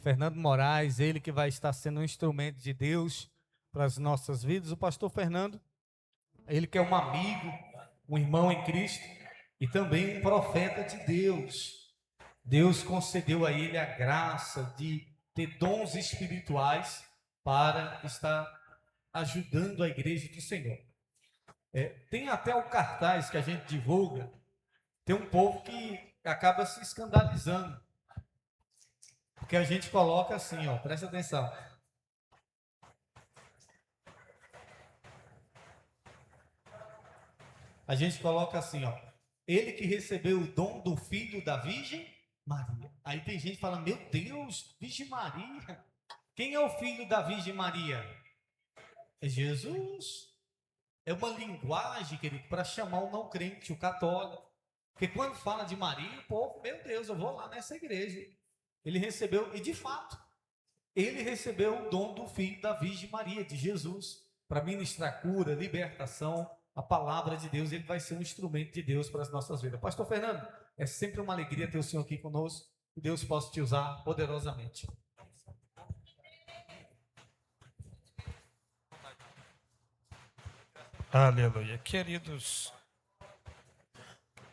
Fernando Moraes, ele que vai estar sendo um instrumento de Deus para as nossas vidas. O pastor Fernando, ele que é um amigo, um irmão em Cristo e também um profeta de Deus. Deus concedeu a ele a graça de ter dons espirituais para estar ajudando a igreja do Senhor. Tem até o cartaz que a gente divulga, tem um povo que acaba se escandalizando, porque a gente coloca assim, ó, presta atenção. A gente coloca assim, ó, ele que recebeu o dom do filho da Virgem Maria. Aí tem gente que fala, meu Deus, Virgem Maria. Quem é o filho da Virgem Maria? É Jesus. É uma linguagem, querido, para chamar o não crente, o católico. Porque quando fala de Maria, o povo, meu Deus, eu vou lá nessa igreja. Ele recebeu, e de fato, ele recebeu o dom do filho da Virgem Maria, de Jesus, para ministrar cura, libertação, a palavra de Deus. Ele vai ser um instrumento de Deus para as nossas vidas. Pastor Fernando, é sempre uma alegria ter o senhor aqui conosco, que Deus possa te usar poderosamente. Aleluia. Queridos,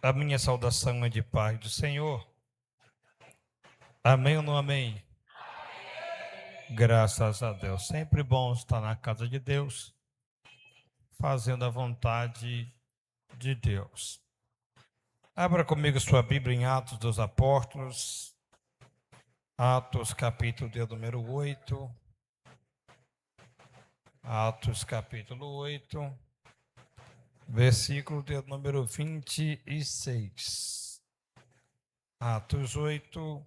a minha saudação é de paz do Senhor. Amém ou não amém? Graças a Deus. Sempre bom estar na casa de Deus, fazendo a vontade de Deus. Abra comigo sua Bíblia em Atos dos Apóstolos, Atos capítulo de número 8. Atos capítulo 8, versículo de número 26. Atos 8,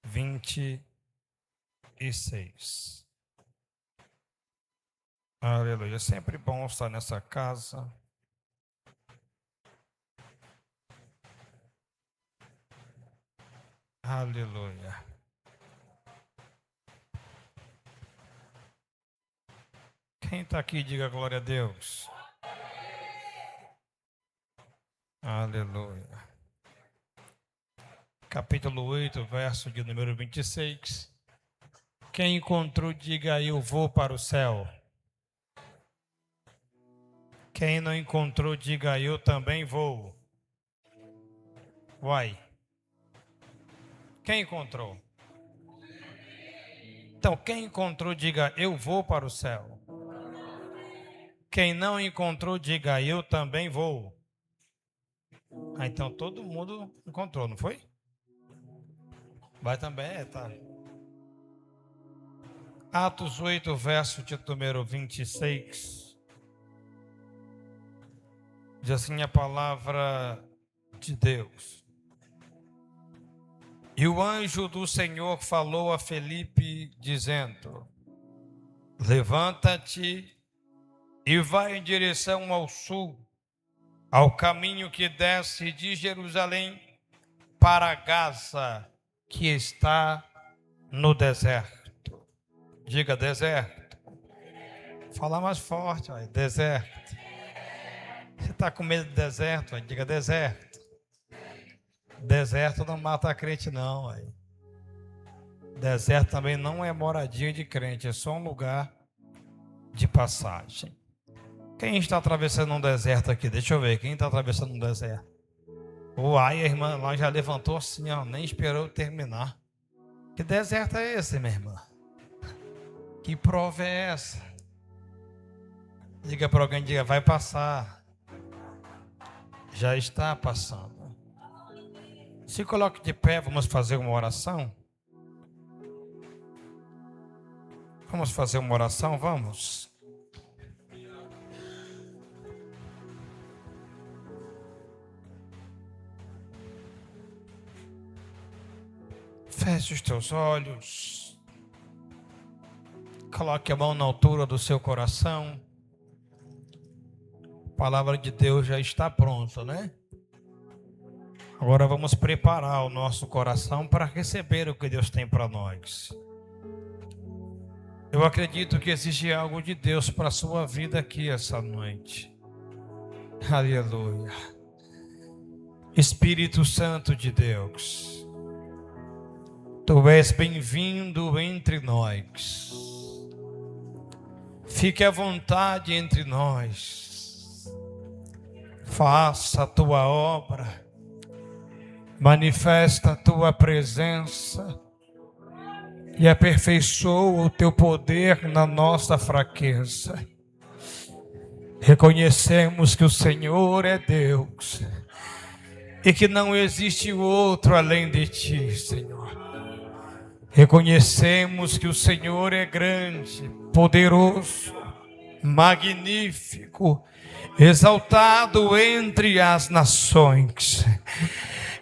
26. Aleluia. É sempre bom estar nessa casa. Aleluia. Quem está aqui, diga glória a Deus. Aleluia. Capítulo 8, verso de número 26. Quem encontrou, diga eu vou para o céu. Quem não encontrou, diga eu também vou. Vai. Quem encontrou? Então, quem encontrou, diga eu vou para o céu. Quem não encontrou, diga eu também vou. Então todo mundo encontrou, não foi? Vai também, tá. Atos 8, verso de número 26. Diz assim a palavra de Deus. E o anjo do Senhor falou a Felipe, dizendo: levanta-te e vai em direção ao sul, ao caminho que desce de Jerusalém para Gaza, que está no deserto. Diga deserto. Fala mais forte, ó, deserto. Você está com medo de deserto? Ó, diga deserto. Deserto não mata crente, não. Ó. Deserto também não é moradia de crente, é só um lugar de passagem. Quem está atravessando um deserto aqui? Deixa eu ver, quem está atravessando um deserto? Uai, a irmã lá já levantou assim, ó, nem esperou terminar. Que deserto é esse, minha irmã? Que prova é essa? Diga para alguém, diga, vai passar. Já está passando. Se coloque de pé, vamos fazer uma oração. Vamos fazer uma oração, vamos. Feche os teus olhos. Coloque a mão na altura do seu coração. A palavra de Deus já está pronta, né? Agora vamos preparar o nosso coração para receber o que Deus tem para nós. Eu acredito que existe algo de Deus para a sua vida aqui essa noite. Aleluia. Espírito Santo de Deus, Tu és bem-vindo entre nós. Fique à vontade entre nós. Faça a tua obra. Manifesta a tua presença. E aperfeiçoa o teu poder na nossa fraqueza. Reconhecemos que o Senhor é Deus. E que não existe outro além de ti, Senhor. Reconhecemos que o Senhor é grande, poderoso, magnífico, exaltado entre as nações.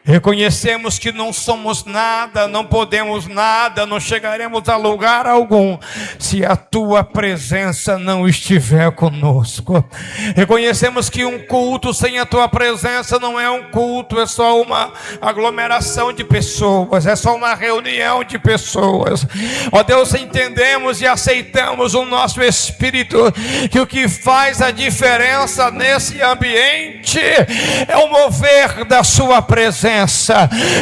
Reconhecemos que não somos nada, não podemos nada, não chegaremos a lugar algum se a tua presença não estiver conosco. Reconhecemos que um culto sem a tua presença não é um culto, é só uma aglomeração de pessoas, é só uma reunião de pessoas. Ó Deus, entendemos e aceitamos o nosso espírito, que o que faz a diferença nesse ambiente é o mover da sua presença.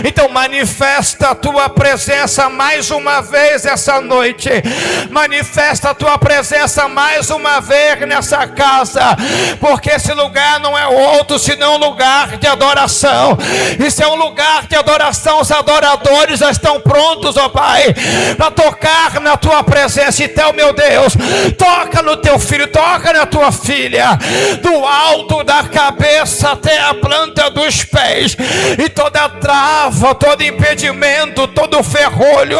Então manifesta a tua presença mais uma vez essa noite. Manifesta a tua presença mais uma vez nessa casa, porque esse lugar não é outro senão um lugar de adoração. Isso é um lugar de adoração. Os adoradores já estão prontos, ó Pai, para tocar na tua presença. Então, meu Deus, toca no teu filho, toca na tua filha, do alto da cabeça até a planta dos pés, e toda trava, todo impedimento, todo ferrolho,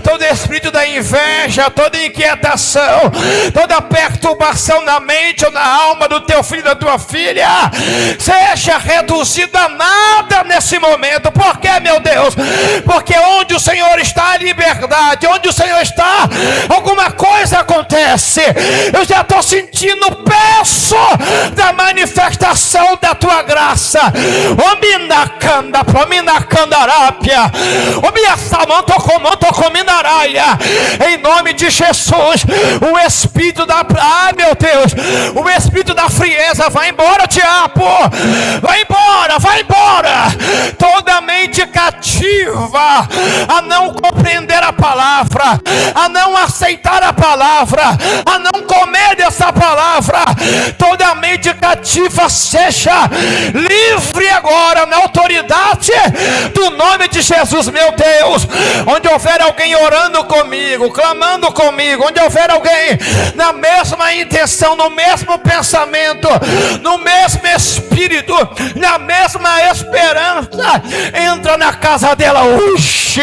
todo espírito da inveja, toda inquietação, toda perturbação na mente ou na alma do teu filho e da tua filha, seja reduzida a nada nesse momento. Por quê, meu Deus? Porque onde o Senhor está, a liberdade. Onde o Senhor está, alguma coisa acontece. Eu já estou sentindo o peso da manifestação da tua graça. Em nome de Jesus, o espírito da meu Deus, o espírito da frieza vai embora, diabo, vai embora, vai embora. Toda mente cativa a não compreender a palavra, a não aceitar a palavra, a não comer dessa palavra, toda mente cativa seja livre agora na autoridade do nome de Jesus, meu Deus. Onde houver alguém orando comigo, clamando comigo, onde houver alguém na mesma intenção, no mesmo pensamento, no mesmo espírito, na mesma esperança, entra na casa dela hoje,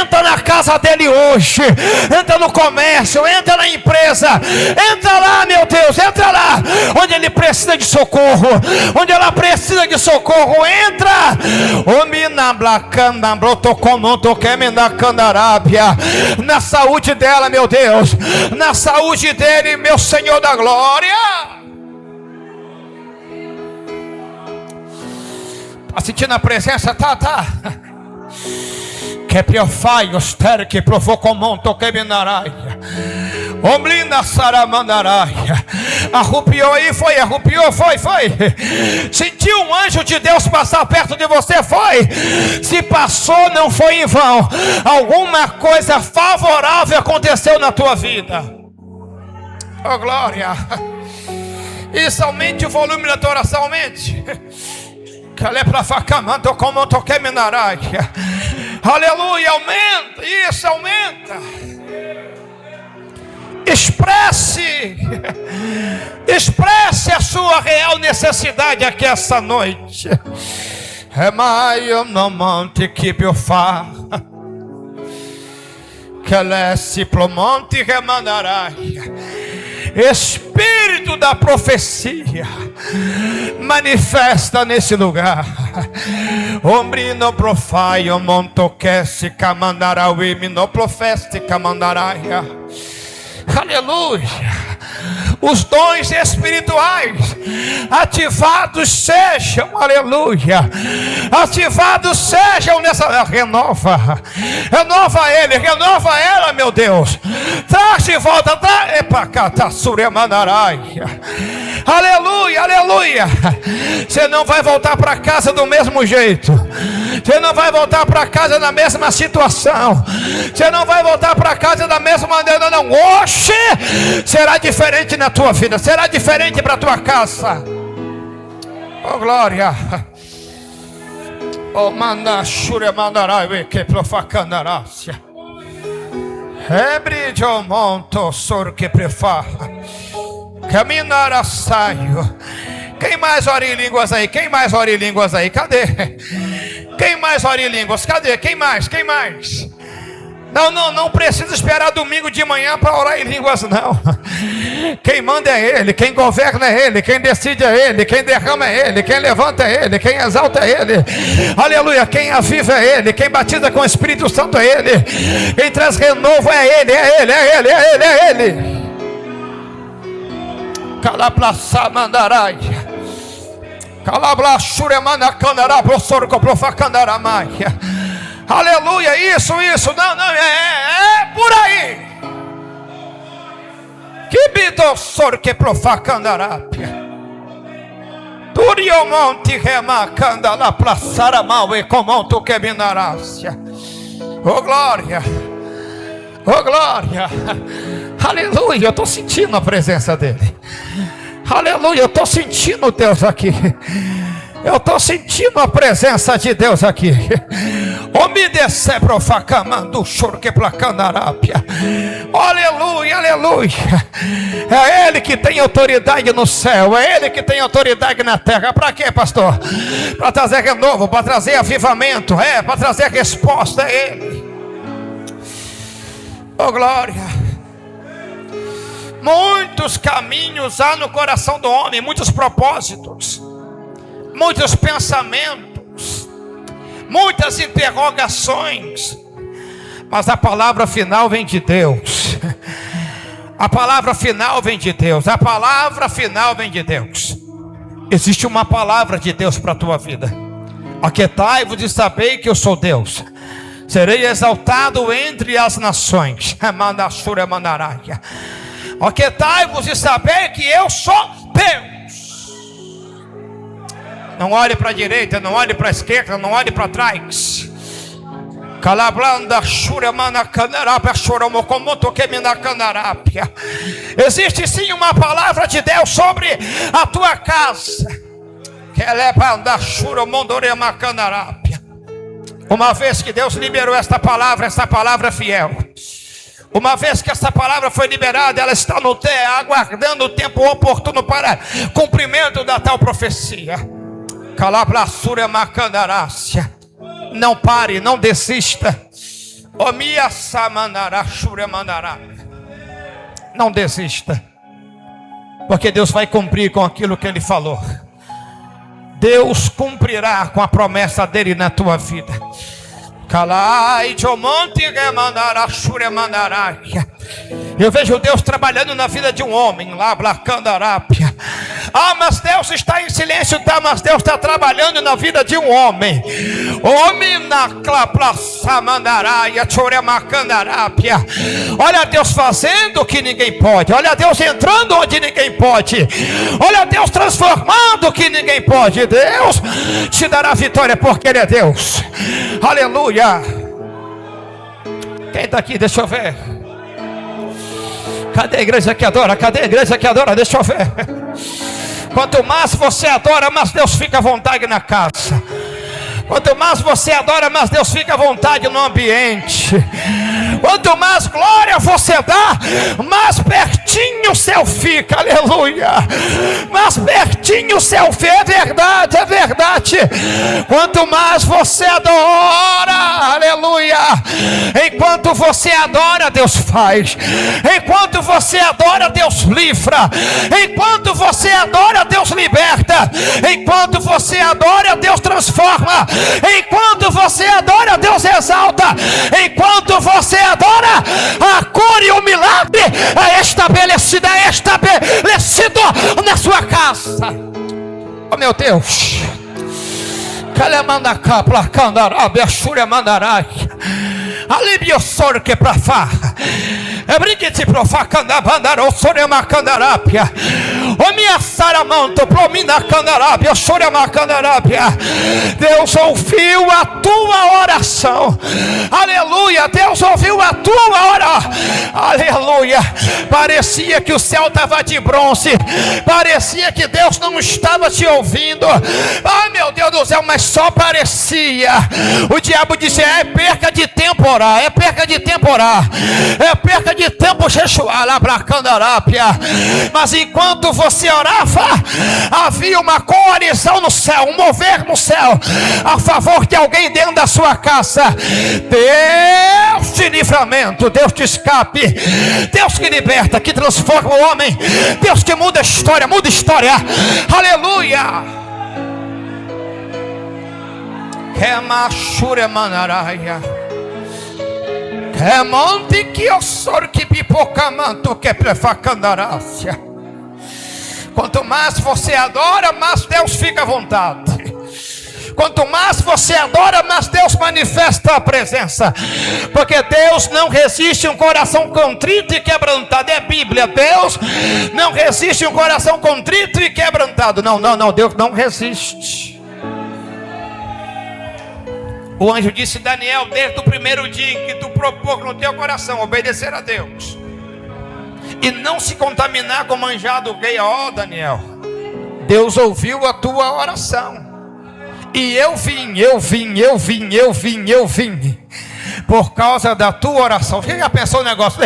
entra na casa dele hoje, entra no comércio, entra na empresa, entra lá, meu Deus, entra lá, onde ele precisa de socorro, onde ela precisa de socorro, entra. Na saúde dela, meu Deus, na saúde dele, meu Senhor da glória. Tá sentindo a presença? Tá. Que piofai, ostere que provocou monto que minaraia. Omblina saramandaraia. Arrupiou aí, foi, arrupiou, foi. Sentiu um anjo de Deus passar perto de você, foi. Se passou, não foi em vão. Alguma coisa favorável aconteceu na tua vida. Oh glória. Isso, aumente o volume da tua oração, aumente. Aleluia, aumenta, isso, aumenta. Expresse a sua real necessidade aqui essa noite. Espírito da profecia, manifesta nesse lugar. Ombrino profaio montoquece camandarauí minoprofeste camandaraia. Aleluia. os dons espirituais ativados sejam, aleluia, ativados sejam nessa, renova ele, renova ela, meu Deus, traz de volta, aleluia, aleluia. Você não vai voltar para casa do mesmo jeito, você não vai voltar para casa na mesma situação, você não vai voltar para casa da mesma maneira, não. Oxe, será diferente na tua vida, será diferente para tua casa. Oh glória. Oh manashure mandarai que profacandarácia. Ebridjo monto sor que prefa. Caminhar saio. Quem mais ora em línguas aí? Quem mais ora em línguas aí? Cadê? Quem mais ora em línguas? Cadê? Quem mais? Quem mais? Não precisa esperar domingo de manhã para orar em línguas, não. Quem manda é Ele, quem governa é Ele, quem decide é Ele, quem derrama é Ele, quem levanta é Ele, quem exalta é Ele. Aleluia, quem aviva é Ele, quem batiza com o Espírito Santo é Ele, quem traz renovo é Ele, é Ele, é Ele, é Ele, é Ele. Calaplaça mandarai. Calablashure mandacandará, prossorco profacandaramáia. Aleluia, isso, não, é por aí. Que bidossor que profacandarápia. Turiomonte remacanda la plaçara mal e comonto que minarácia. Oh glória, oh glória. Aleluia, eu estou sentindo a presença dele. Aleluia, eu estou sentindo Deus aqui. Eu estou sentindo a presença de Deus aqui. Omidecer profacamando choro que placandarápia. Aleluia, aleluia. É Ele que tem autoridade no céu, é Ele que tem autoridade na terra. Para quê, pastor? Para trazer renovo, para trazer avivamento, para trazer resposta, é Ele. Oh glória. Muitos caminhos há no coração do homem, muitos propósitos, muitos pensamentos, muitas interrogações, mas a palavra final vem de Deus. A palavra final vem de Deus. A palavra final vem de Deus. Existe uma palavra de Deus para a tua vida. Aquietai-vos e sabei que eu sou Deus. Serei exaltado entre as nações. Aquietai-vos e sabei que eu sou Deus. Não olhe para a direita, não olhe para a esquerda, não olhe para trás. Existe sim uma palavra de Deus sobre a tua casa. Uma vez que Deus liberou esta palavra é fiel. Uma vez que essa palavra foi liberada, ela está no terra, aguardando o tempo oportuno para cumprimento da tal profecia. Não pare, não desista. Não desista, porque Deus vai cumprir com aquilo que Ele falou. Deus cumprirá com a promessa dele na tua vida. Eu vejo Deus trabalhando na vida de um homem lá, Blacandarápia. Mas Deus está em silêncio, tá? Mas Deus está trabalhando na vida de um homem. Olha Deus fazendo o que ninguém pode. Olha Deus entrando onde ninguém pode. Olha Deus transformando o que ninguém pode. Deus te dará vitória porque Ele é Deus. Aleluia. Quem está aqui? Deixa eu ver. Cadê a igreja que adora? Cadê a igreja que adora? Deixa eu ver. Quanto mais você adora, mais Deus fica à vontade na casa. Quanto mais você adora, mais Deus fica à vontade no ambiente. Quanto mais glória você dá, mais pertinho o céu fica. Aleluia. Mais pertinho o céu fica. É verdade, é verdade. Quanto mais você adora, aleluia. Enquanto você adora, Deus faz. Enquanto você adora, Deus livra. Enquanto você adora, Deus liberta. Enquanto você adora, Deus transforma. Enquanto você adora, Deus exalta. Enquanto você adora, a cura e o milagre é estabelecida, é estabelecido. Deus. Calemandacá, placandarabia, xúria mandarai. Alibio sor que pra fá. É brinquete pro fá candabandarou, sorema candarapia. O minha saramanto, promina candarapia, sorema candarapia. Deus ouviu a tua oração. Aleluia, Deus ouviu a tua oração. Aleluia. Parecia que o céu estava de bronze. Parecia que Deus não estava te ouvindo. Ah, meu Deus do céu, mas só parecia. O diabo disse: é perca de tempo orar, é perca de tempo orar, é perca de tempo jejuar lá para Candarápia. Mas enquanto você orava, havia uma coalizão no céu, um mover no céu a favor de alguém dentro da sua casa. Deus de livramento, Deus de escape, Deus que liberta, que transforma o homem, Deus que muda a história, muda a história. Aleluia. Que machura manaraia, que monte que ossor que pipoca manto que prefacandarácia. Quanto mais você adora, mais Deus fica à vontade. Quanto mais você adora, mais Deus manifesta a presença. Porque Deus não resiste um coração contrito e quebrantado. É Bíblia. Deus não resiste um coração contrito e quebrantado. Não, Deus não resiste. O anjo disse: Daniel, desde o primeiro dia em que tu propôs no teu coração obedecer a Deus e não se contaminar com manjado gay, ó Daniel, Deus ouviu a tua oração. E eu vim por causa da tua oração. Você já pensou um negócio?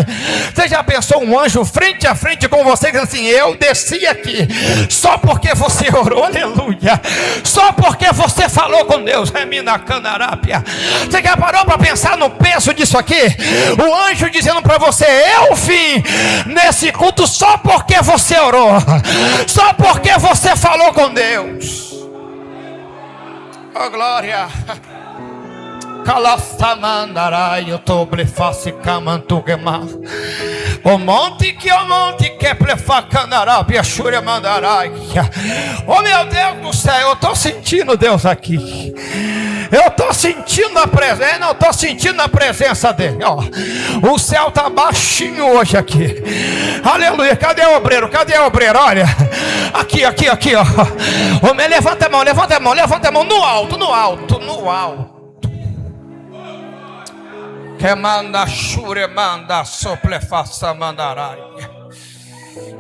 Você já pensou um anjo frente a frente com você, dizendo assim: eu desci aqui só porque você orou, aleluia, só porque você falou com Deus. Você já parou para pensar no peso disso aqui? O anjo dizendo para você: eu vim nesse culto só porque você orou, só porque você falou com Deus. Oh glória. Calastamandarai, eu tô bleface camantugema. O monte que plefacandará, biachúria mandarai. Oh meu Deus do céu, eu tô sentindo Deus aqui. Eu tô sentindo a presença, eu tô sentindo a presença dele. Ó, o céu tá baixinho hoje aqui. Aleluia. Cadê o obreiro? Cadê o obreiro? Olha, aqui, ó. Homem, levanta a mão no alto. Que manda chure, manda soplefaça, mandarai.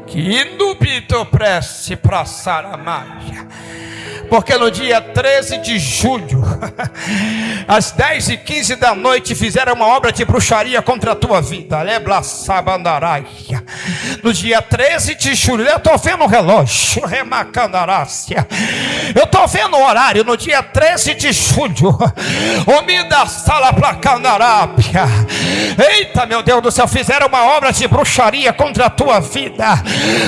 Que indubito prece pra Saramaia. Porque no dia 13 de julho, às 10h15 da noite, fizeram uma obra de bruxaria contra a tua vida. No dia 13 de julho, eu estou vendo o relógio, eu estou vendo o horário. No dia 13 de julho, Omida sala pra Candarápia. Eita, meu Deus do céu, fizeram uma obra de bruxaria contra a tua vida.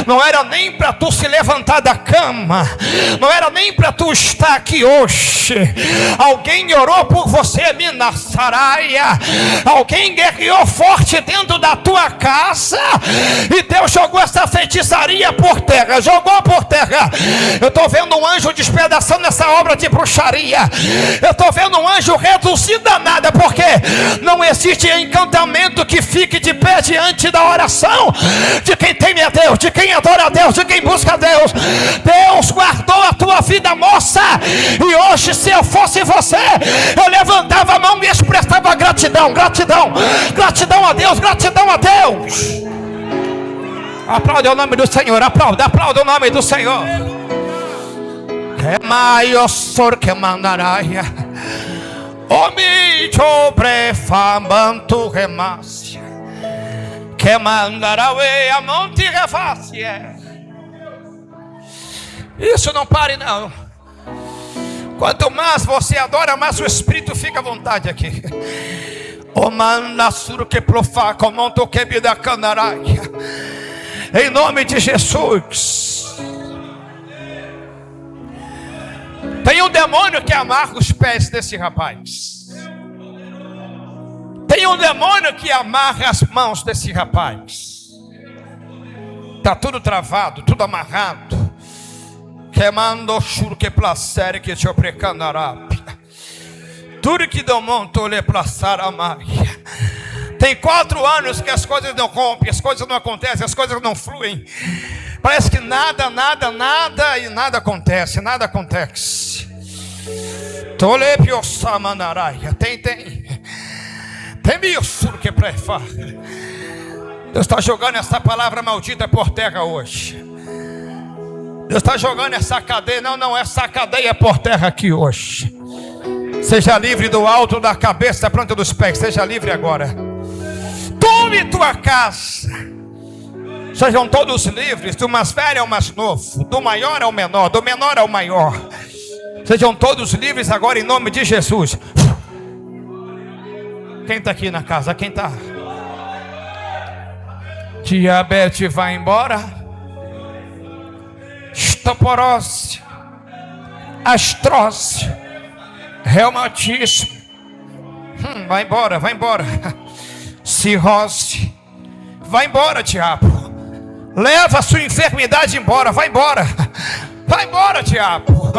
Não era nem para tu se levantar da cama, não era nem para tu estar aqui hoje. Alguém orou por você, Minassaraia. Alguém guerreou forte dentro da tua casa e Deus jogou essa feitiçaria por terra, jogou por terra. Eu estou vendo um anjo despedaçando essa obra de bruxaria. Eu estou vendo um anjo reduzido a nada, porque não existe encantamento que fique de pé diante da oração de quem teme a Deus, de quem adora a Deus, de quem busca a Deus. Deus guardou a tua vida, moça, e hoje, se eu fosse você, eu levantava a mão e expressava gratidão a Deus, Aplaude o nome do Senhor, aplauda o nome do Senhor. Que maior sor que mandaraia, omi sobre famanto remácia, que mandaraue a monte refácia. Isso não pare não. Quanto mais você adora, mais o Espírito fica à vontade aqui. O mandassuro que profaca, o monto que me dá canaraia. Em nome de Jesus. Tem um demônio que amarra os pés desse rapaz. Tem um demônio que amarra as mãos desse rapaz. Está tudo travado, tudo amarrado. Queimando churo que placer que te oprecanará. Tudo que do monte lhe plaçar a Maria. Tem 4 anos que as coisas não rompem, as coisas não acontecem, as coisas não fluem. Parece que nada acontece, nada acontece. Tolepio samanaraia. Tem isso que prefere. Deus está jogando essa palavra maldita por terra hoje. Deus está jogando essa cadeia, essa cadeia por terra aqui hoje. Seja livre do alto da cabeça, da planta dos pés, seja livre agora. Tome tua casa. Sejam todos livres, do mais velho ao mais novo, do maior ao menor, do menor ao maior. Sejam todos livres agora em nome de Jesus. Quem está aqui na casa? Quem está? Diabetes vai embora. Osteoporose, astrose, reumatismo. Vai embora. Cirrose. Vai embora, diabo. Leva a sua enfermidade embora. Vai embora, diabo.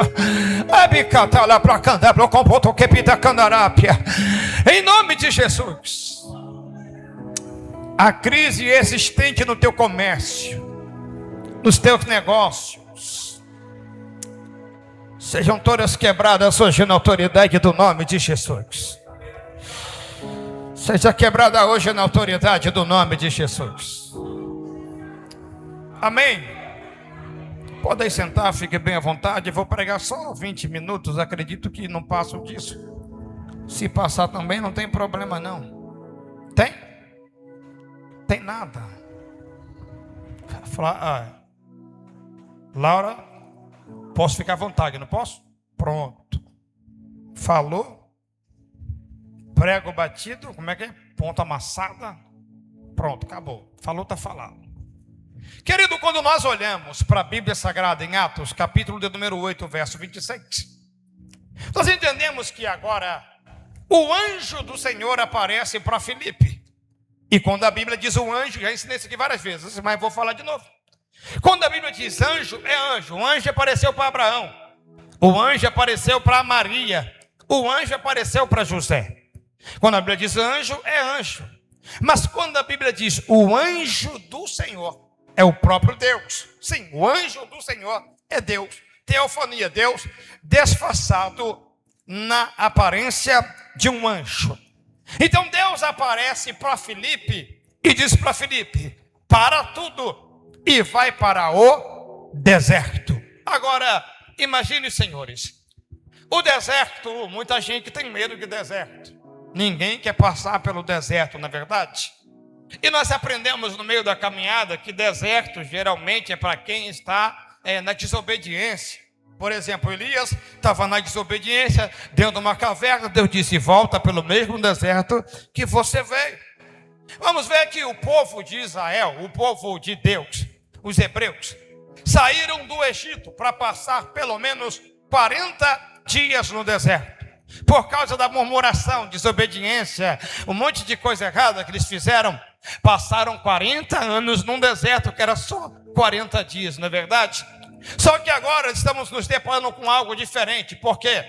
Em nome de Jesus. A crise existente no teu comércio, nos teus negócios, sejam todas quebradas hoje na autoridade do nome de Jesus. Seja quebrada hoje na autoridade do nome de Jesus. Amém. Podem sentar, fique bem à vontade. Vou pregar só 20 minutos. Acredito que não passo disso. Se passar também não tem problema não. Tem? Tem nada. Laura, posso ficar à vontade, não posso? Pronto. Falou. Prego batido, como é que é? Ponta amassada. Pronto, acabou. Falou, está falado. Querido, quando nós olhamos para a Bíblia Sagrada em Atos, capítulo de número 8, verso 26, nós entendemos que agora o anjo do Senhor aparece para Filipe. E quando a Bíblia diz o anjo, já ensinei isso aqui várias vezes, mas vou falar de novo. Quando a Bíblia diz anjo, é anjo. O anjo apareceu para Abraão. O anjo apareceu para Maria. O anjo apareceu para José. Quando a Bíblia diz anjo, é anjo. Mas quando a Bíblia diz o anjo do Senhor, é o próprio Deus. Sim, o anjo do Senhor é Deus. Teofania, Deus disfarçado na aparência de um anjo. Então Deus aparece para Filipe e diz para Filipe: para tudo e vai para o deserto. Agora, imagine, senhores, o deserto, muita gente tem medo de deserto. Ninguém quer passar pelo deserto, não é verdade? E nós aprendemos no meio da caminhada que deserto geralmente é para quem está na desobediência. Por exemplo, Elias estava na desobediência, dentro de uma caverna. Deus disse: volta pelo mesmo deserto que você veio. Vamos ver que o povo de Israel, o povo de Deus, os hebreus, saíram do Egito para passar pelo menos 40 dias no deserto. Por causa da murmuração, desobediência, um monte de coisa errada que eles fizeram, passaram 40 anos num deserto que era só 40 dias, não é verdade? Só que agora estamos nos deparando com algo diferente. Por quê?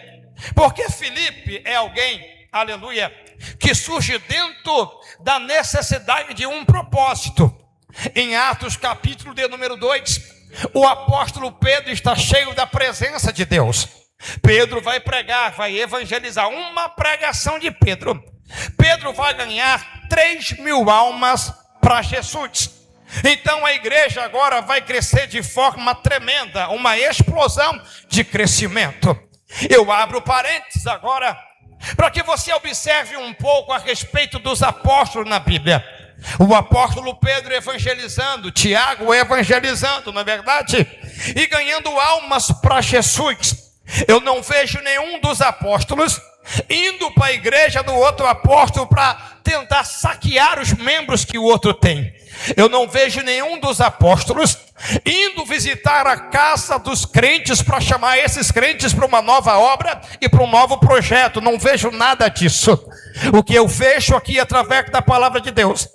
Porque Filipe é alguém, aleluia, que surge dentro da necessidade de um propósito. Em Atos capítulo de número 2, o apóstolo Pedro está cheio da presença de Deus. Pedro vai pregar, vai evangelizar. Uma pregação de Pedro, Pedro vai ganhar 3.000 almas para Jesus. Então a igreja agora vai crescer de forma tremenda, uma explosão de crescimento. Eu abro parênteses agora para que você observe um pouco a respeito dos apóstolos na Bíblia. O apóstolo Pedro evangelizando, Tiago evangelizando, não é verdade? E ganhando almas para Jesus. Eu não vejo nenhum dos apóstolos indo para a igreja do outro apóstolo para tentar saquear os membros que o outro tem. Eu não vejo nenhum dos apóstolos indo visitar a casa dos crentes para chamar esses crentes para uma nova obra e para um novo projeto. Não vejo nada disso. O que eu vejo aqui através da palavra de Deus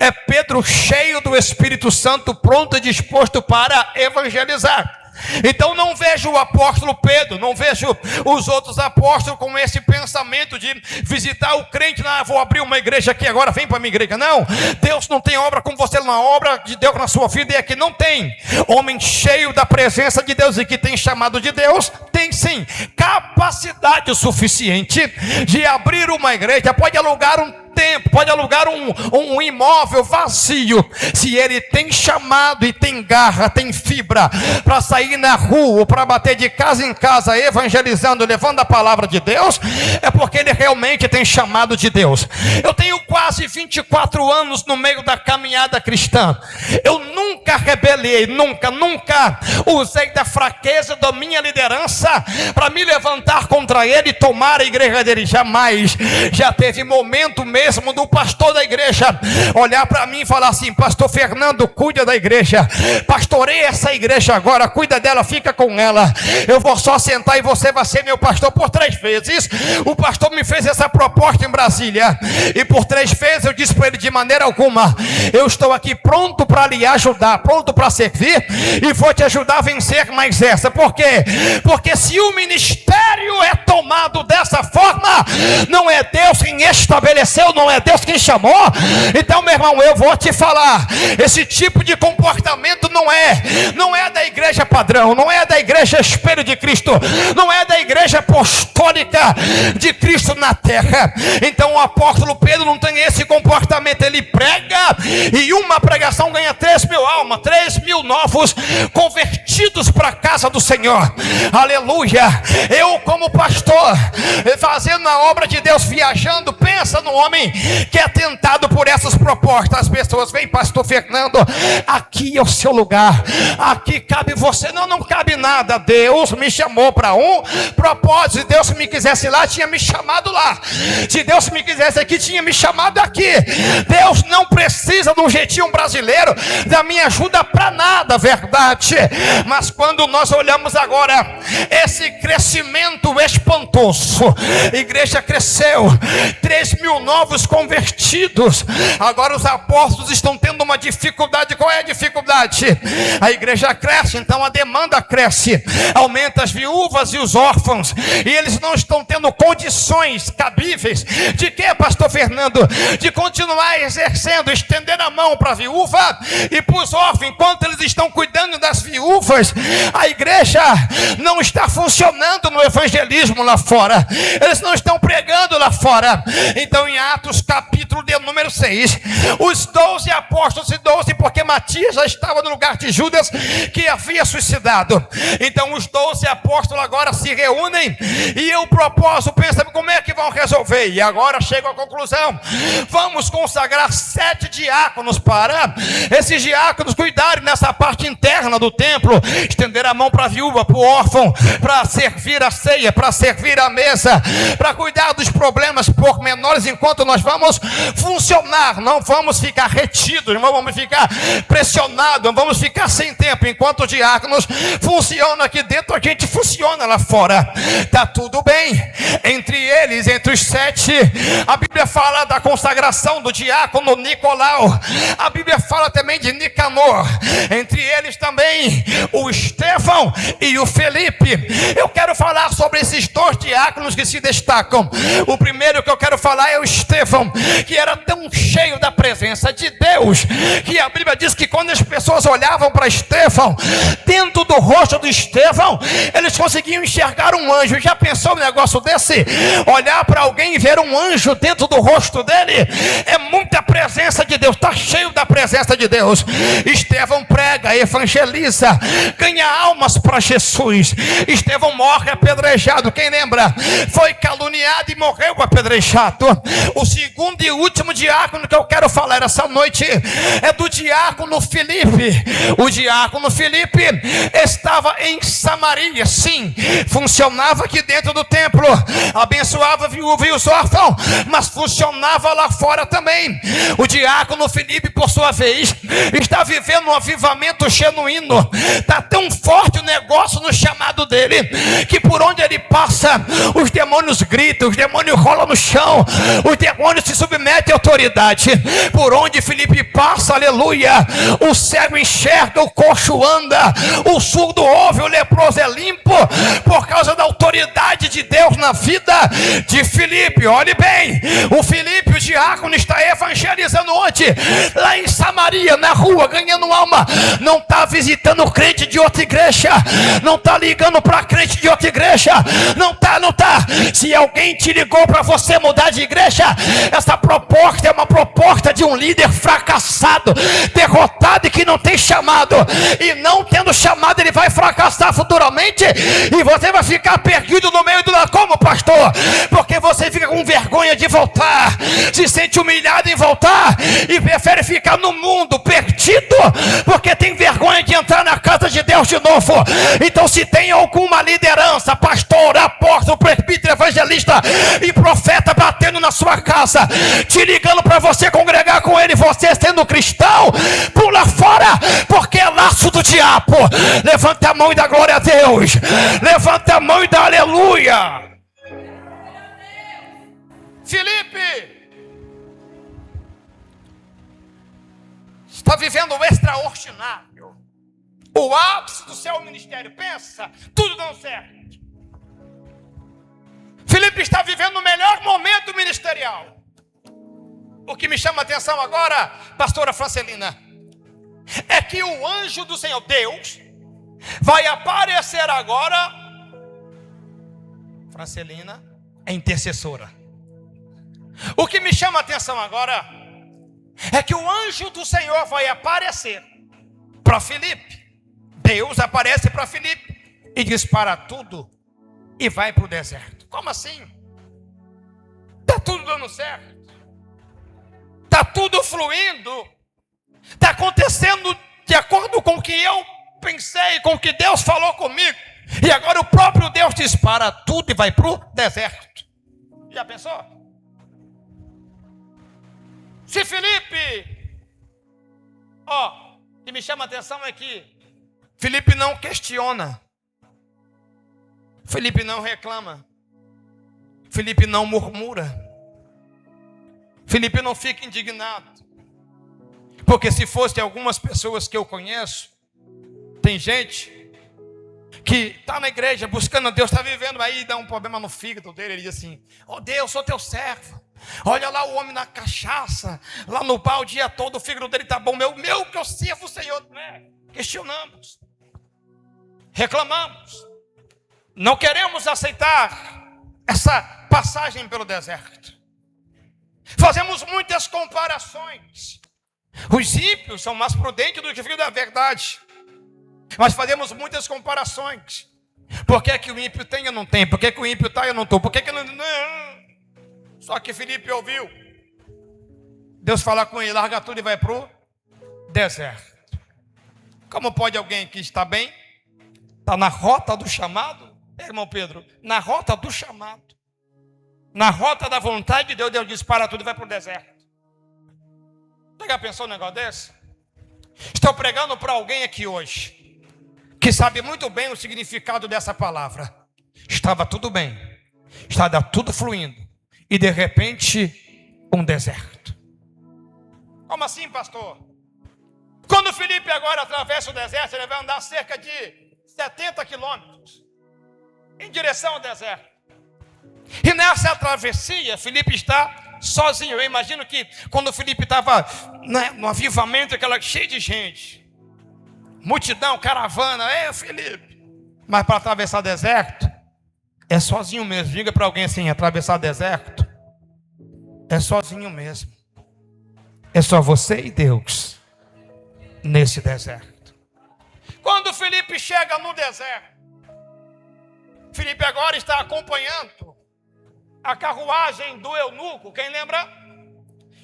é Pedro cheio do Espírito Santo, pronto e disposto para evangelizar. Então não vejo o apóstolo Pedro, não vejo os outros apóstolos com esse pensamento de visitar o crente, vou abrir uma igreja aqui agora, vem para minha igreja. Não, Deus não tem obra com você, uma obra de Deus na sua vida, e aqui não tem. Homem cheio da presença de Deus e que tem chamado de Deus, tem sim capacidade suficiente de abrir uma igreja, pode alugar um tempo, pode alugar um imóvel vazio, se ele tem chamado e tem garra, tem fibra para sair na rua ou para bater de casa em casa evangelizando, levando a palavra de Deus, é porque ele realmente tem chamado de Deus. Eu tenho quase 24 anos no meio da caminhada cristã, eu nunca rebelei, nunca usei da fraqueza da minha liderança para me levantar contra ele e tomar a igreja dele, jamais. Já teve momento mesmo do pastor da igreja olhar para mim e falar assim: pastor Fernando, cuida da igreja, pastoreia essa igreja agora, cuida dela, fica com ela, eu vou só sentar e você vai ser meu pastor. Por 3 vezes o pastor me fez essa proposta em Brasília, e por 3 vezes eu disse para ele: de maneira alguma, eu estou aqui pronto para lhe ajudar, pronto para servir, e vou te ajudar a vencer mais essa. Por quê? Porque se o ministério é tomado dessa forma, não é Deus quem estabeleceu, não é Deus quem chamou. Então, meu irmão, eu vou te falar, esse tipo de comportamento não é da igreja padrão, não é da igreja espelho de Cristo, não é da igreja apostólica de Cristo na terra. Então o apóstolo Pedro não tem esse comportamento, ele prega e uma pregação ganha 3.000 almas, 3.000 novos convertidos para a casa do Senhor. Aleluia. Eu, como pastor, fazendo a obra de Deus, viajando, pensa no homem que é tentado por essas propostas. As pessoas vêm: pastor Fernando, aqui é o seu lugar, aqui cabe você. Não cabe nada. Deus me chamou para um propósito. Se Deus me quisesse lá, tinha me chamado lá. Se Deus me quisesse aqui, tinha me chamado aqui. Deus não precisa de um jeitinho brasileiro da minha ajuda para nada, verdade. Mas quando nós olhamos agora esse crescimento espantoso, a igreja cresceu, 3.000 novos convertidos. Agora os apóstolos estão tendo uma dificuldade. Qual é a dificuldade? A igreja cresce, então a demanda cresce, aumenta as viúvas e os órfãos, e eles não estão tendo condições cabíveis de quê, pastor Fernando? De continuar exercendo, estender a mão para a viúva e para os órfãos. Enquanto eles estão cuidando das viúvas, a igreja não está funcionando no evangelismo lá fora, eles não estão pregando lá fora. Então em Atos capítulo de número 6, os 12 apóstolos, e 12 porque Matias já estava no lugar de Judas, que havia suicidado. Então os 12 apóstolos agora se reúnem, e o propósito, pensa, como é que vão resolver? E agora chego à conclusão: vamos consagrar 7 diáconos para esses diáconos cuidarem nessa parte interna do templo, estender a mão para a viúva, para o órfão, para servir a ceia, para servir a mesa, para cuidar dos problemas pormenores, enquanto nós vamos funcionar. Não vamos ficar retidos, não vamos ficar pressionados, não vamos ficar sem tempo. Enquanto os diáconos funcionam aqui dentro, a gente funciona lá fora. Está tudo bem. Entre eles, entre os 7, a Bíblia fala da consagração do diácono Nicolau. A Bíblia fala também de Nicanor. Entre eles também o Estevão e o Felipe. Eu quero falar sobre esses 2 diáconos que se destacam. O primeiro que eu quero falar é o Estevão, que era tão cheio da presença de Deus, que a Bíblia diz que quando as pessoas olhavam para Estevão, dentro do rosto do Estevão, eles conseguiam enxergar um anjo. Já pensou um negócio desse? Olhar para alguém e ver um anjo dentro do rosto dele? É muita presença de Deus, está cheio da presença de Deus. Estevão prega, evangeliza, ganha almas para Jesus. Estevão morre apedrejado. Quem lembra? Foi caluniado e morreu apedrejado. O segundo e último diácono que eu quero falar essa noite é do diácono Filipe. O diácono Filipe estava em Samaria, sim, funcionava aqui dentro do templo, abençoava a viúva e os órfãos, mas funcionava lá fora também. O diácono Filipe, por sua vez, está vivendo um avivamento genuíno. Está tão forte o negócio no chamado dele, que por onde ele passa, os demônios gritam, os demônios rolam no chão, os demônios se submetem à autoridade. Por onde Filipe passa, aleluia, o cego enxerga, o coxo anda, o surdo ouve, o leproso é limpo, por causa da autoridade de Deus na vida de Filipe. Olhe bem, o Filipe, o diácono, está evangelizando onde? Lá em Samaria, na rua, ganhando alma. Não está visitando crente de outra igreja, não está ligando para crente de outra igreja, não está. Se alguém te ligou para você mudar de igreja, essa proposta é uma proposta de um líder fracassado, derrotado e que não tem chamado, e não tendo chamado ele vai fracassar futuramente, e você vai ficar perdido no meio do nada. Como, pastor? Porque você fica com vergonha de voltar, se sente humilhado em voltar e prefere ficar no mundo perdido, porque tem vergonha de entrar na casa de Deus de novo. Então, se tem alguma liderança, pastor, apóstolo, presbítero, evangelista e profeta batendo na sua casa, te ligando para você congregar com ele, você sendo cristão, pula fora, porque é laço do diabo. Levanta a mão e dá glória a Deus, levanta a mão e dá aleluia. Filipe está vivendo o extraordinário, o ápice do seu ministério. Pensa, tudo dando certo. Filipe está vivendo o melhor momento ministerial. O que me chama a atenção agora, pastora Francelina, é que o anjo do Senhor, Deus, vai aparecer agora. Francelina é intercessora. O que me chama a atenção agora é que o anjo do Senhor vai aparecer para Filipe. Deus aparece para Filipe e diz: para tudo e vai para o deserto. Como assim? Está tudo dando certo, está tudo fluindo, está acontecendo de acordo com o que eu pensei, com o que Deus falou comigo, e agora o próprio Deus diz: para tudo e vai para o deserto. Já pensou? Se Filipe, o que me chama a atenção é que Filipe não questiona, Filipe não reclama, Filipe não murmura, Filipe não fica indignado. Porque se fosse algumas pessoas que eu conheço, tem gente que está na igreja buscando a Deus, está vivendo, aí dá um problema no fígado dele, ele diz assim: ó Deus, sou teu servo, olha lá o homem na cachaça, lá no bar o dia todo, o fígado dele está bom, meu que eu sirvo o Senhor, né? Questionamos, reclamamos, não queremos aceitar essa passagem pelo deserto, fazemos muitas comparações. Os ímpios são mais prudentes do que o filho da verdade, mas fazemos muitas comparações. Por que que o ímpio tem e eu não tenho? Por que que o ímpio está e eu não estou? Por que que não... Só que Filipe ouviu Deus falar com ele: larga tudo e vai para o deserto. Como pode alguém que está bem, está na rota do chamado, irmão Pedro, na rota do chamado, na rota da vontade de Deus, Deus diz: para tudo e vai para o deserto. Você já pensou num negócio desse? Estou pregando para alguém aqui hoje que sabe muito bem o significado dessa palavra. Estava tudo bem, estava tudo fluindo, e de repente um deserto. Como assim, pastor? Quando Filipe agora atravessa o deserto, ele vai andar cerca de 70 quilômetros em direção ao deserto. E nessa travessia, Filipe está sozinho. Eu imagino que quando Filipe estava no avivamento, aquela cheia de gente, multidão, caravana, Filipe. Mas para atravessar deserto, é sozinho mesmo. Diga para alguém assim: atravessar deserto é sozinho mesmo. É só você e Deus nesse deserto. Quando Filipe chega no deserto, Filipe agora está acompanhando a carruagem do eunuco. Quem lembra?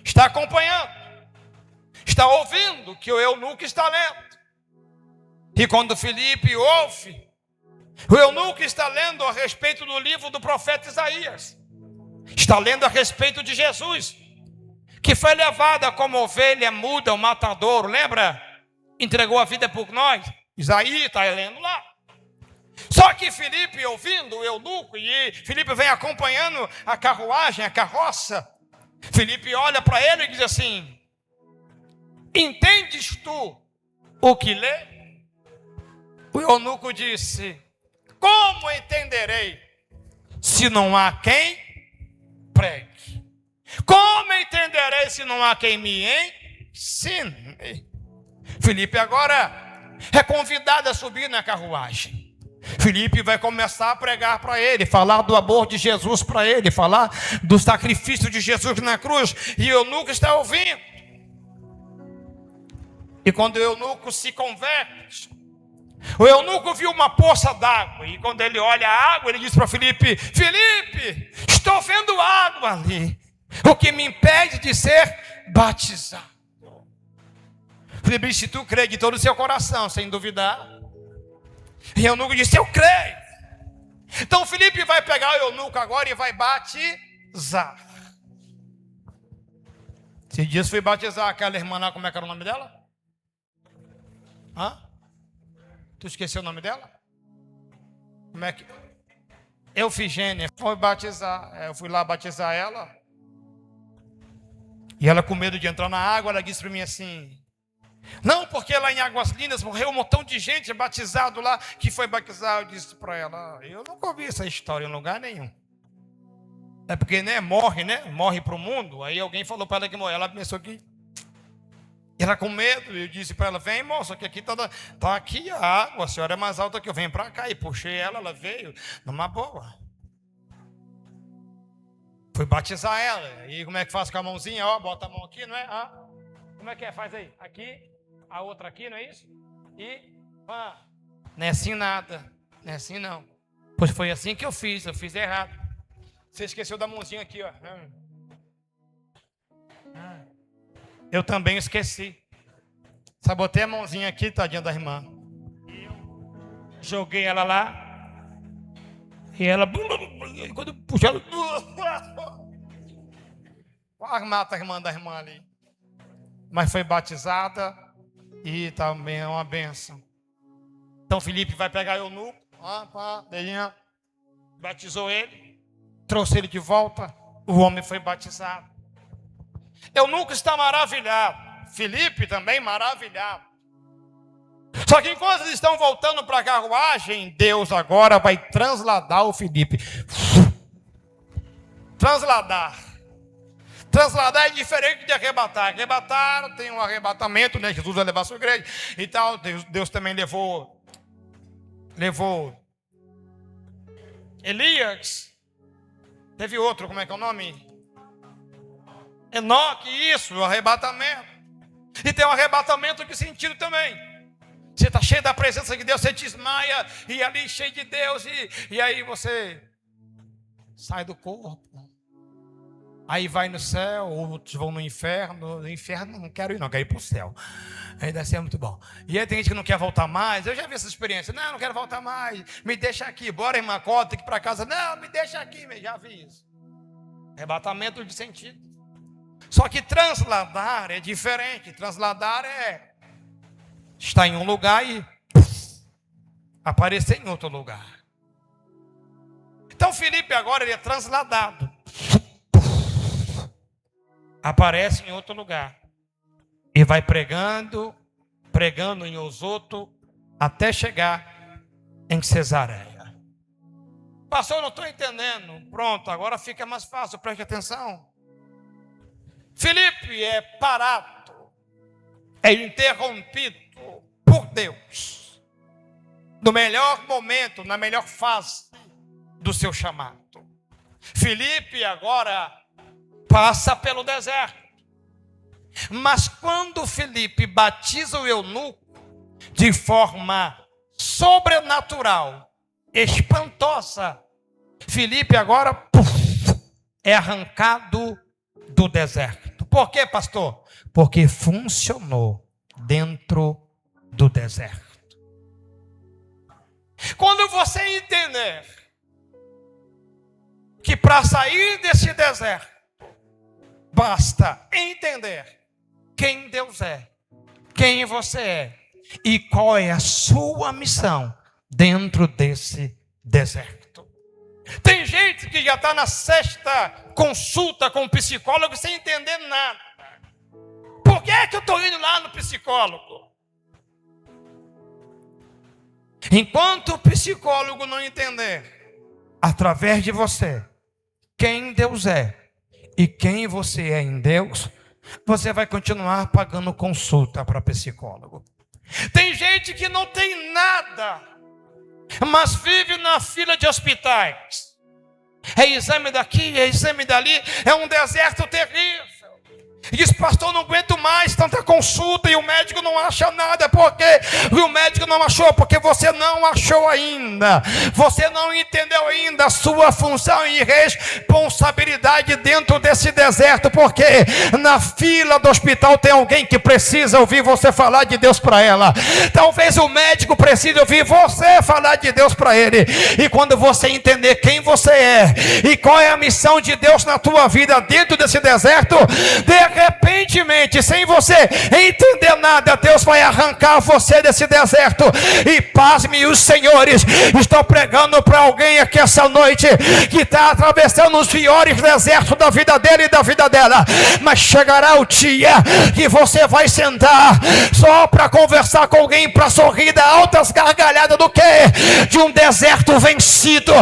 Está acompanhando, está ouvindo que o eunuco está lendo. E quando Filipe ouve, o eunuco está lendo a respeito do livro do profeta Isaías, está lendo a respeito de Jesus, que foi levada como ovelha muda, o matadouro, lembra? Entregou a vida por nós. Isaías está lendo lá. Só que Filipe, ouvindo o eunuco, e Filipe vem acompanhando a carruagem, a carroça. Filipe olha para ele e diz assim: entendes tu o que lê? O eunuco disse: como entenderei se não há quem pregue? Como entenderei se não há quem me ensine? Filipe agora é convidado a subir na carruagem. Filipe vai começar a pregar para ele, falar do amor de Jesus para ele, falar do sacrifício de Jesus na cruz. E o eunuco está ouvindo. E quando o eunuco se converte, o eunuco viu uma poça d'água. E quando ele olha a água, ele diz para Filipe: Filipe, estou vendo água ali, o que me impede de ser batizado. Filipe disse: tu crê de todo o seu coração, sem duvidar? E o eunuco disse: eu creio. Então Filipe vai pegar o eunuco agora e vai batizar. Esse dia foi batizar aquela irmã lá, como é que era o nome dela? Hã? Tu esqueceu o nome dela? Como é que? Eufigênia. Foi batizar. Eu fui lá batizar ela. E ela, com medo de entrar na água, ela disse para mim assim: não, porque lá em Águas Lindas morreu um montão de gente batizado lá, que foi batizado. Eu disse para ela: eu nunca ouvi essa história em lugar nenhum. É porque, morre para o mundo. Aí alguém falou para ela que morreu. Ela pensou que ela com medo. Eu disse para ela: vem, moça, que aqui tá aqui a água, a senhora é mais alta que eu, venho para cá. E puxei ela veio numa boa. Fui batizar ela. E como é que faz com a mãozinha? Ó, bota a mão aqui, não é? Ah, como é que é? Faz aí. Aqui, a outra aqui, não é isso? E, não é assim nada. Não é assim não. Pois foi assim que eu fiz errado. Você esqueceu da mãozinha aqui, ó. Eu também esqueci. Sabotei a mãozinha aqui, tadinha da irmã. Joguei ela lá. E ela, quando eu puxei ela, quase mata a irmã da irmã ali. Mas foi batizada e também é uma bênção. Então Filipe vai pegar o eunuco, batizou ele, trouxe ele de volta, o homem foi batizado. Eunuco está maravilhado, Filipe também maravilhado. Só que enquanto eles estão voltando para a carruagem, Deus agora vai transladar o Filipe. Transladar é diferente de arrebatar. Arrebatar tem um arrebatamento, né? Jesus vai levar a sua igreja e tal. Deus também levou Elias. Teve outro, como é que é o nome? Enoque, isso, o arrebatamento. E tem um arrebatamento de sentido também. Você está cheio da presença de Deus, você desmaia, e ali cheio de Deus, e aí você sai do corpo. Aí vai no céu, outros vão no inferno. No inferno não quero ir não, quero ir para o céu. Aí deve ser muito bom. E aí tem gente que não quer voltar mais. Eu já vi essa experiência. Não quero voltar mais. Me deixa aqui. Bora, irmã Cota, tem que ir para casa. Não, me deixa aqui. Já vi isso. Arrebatamento de sentido. Só que transladar é diferente. Transladar é estar em um lugar e aparecer em outro lugar. Então Filipe agora ele é transladado. Aparece em outro lugar. E vai pregando em Osoto, até chegar em Cesareia. Pastor, eu não estou entendendo. Pronto, agora fica mais fácil, preste atenção. Filipe é parado, é interrompido por Deus, no melhor momento, na melhor fase do seu chamado. Filipe agora passa pelo deserto. Mas quando Filipe batiza o eunuco de forma sobrenatural, espantosa, Filipe agora é arrancado do deserto. Por quê, pastor? Porque funcionou dentro do deserto. Quando você entender que para sair desse deserto, basta entender quem Deus é, quem você é e qual é a sua missão dentro desse deserto. Tem gente que já está na 6ª consulta com o psicólogo sem entender nada. Por que é que eu estou indo lá no psicólogo? Enquanto o psicólogo não entender, através de você, quem Deus é e quem você é em Deus, você vai continuar pagando consulta para psicólogo. Tem gente que não tem nada, mas vive na fila de hospitais. É exame daqui, é exame dali, é um deserto terrível. E diz, pastor, não aguento mais tanta consulta e o médico não acha nada. Por quê? E o médico não achou porque você não achou ainda. Você não entendeu ainda a sua função e responsabilidade dentro desse deserto. Porque na fila do hospital tem alguém que precisa ouvir você falar de Deus para ela. Talvez o médico precise ouvir você falar de Deus para ele. E quando você entender quem você é e qual é a missão de Deus na tua vida dentro desse deserto, de repentemente, sem você entender nada, Deus vai arrancar você desse deserto. E pasme, os senhores, estou pregando para alguém aqui essa noite que está atravessando os piores desertos da vida dele e da vida dela, mas chegará o dia que você vai sentar só para conversar com alguém, para sorrir, dar altas gargalhadas do que? De um deserto vencido.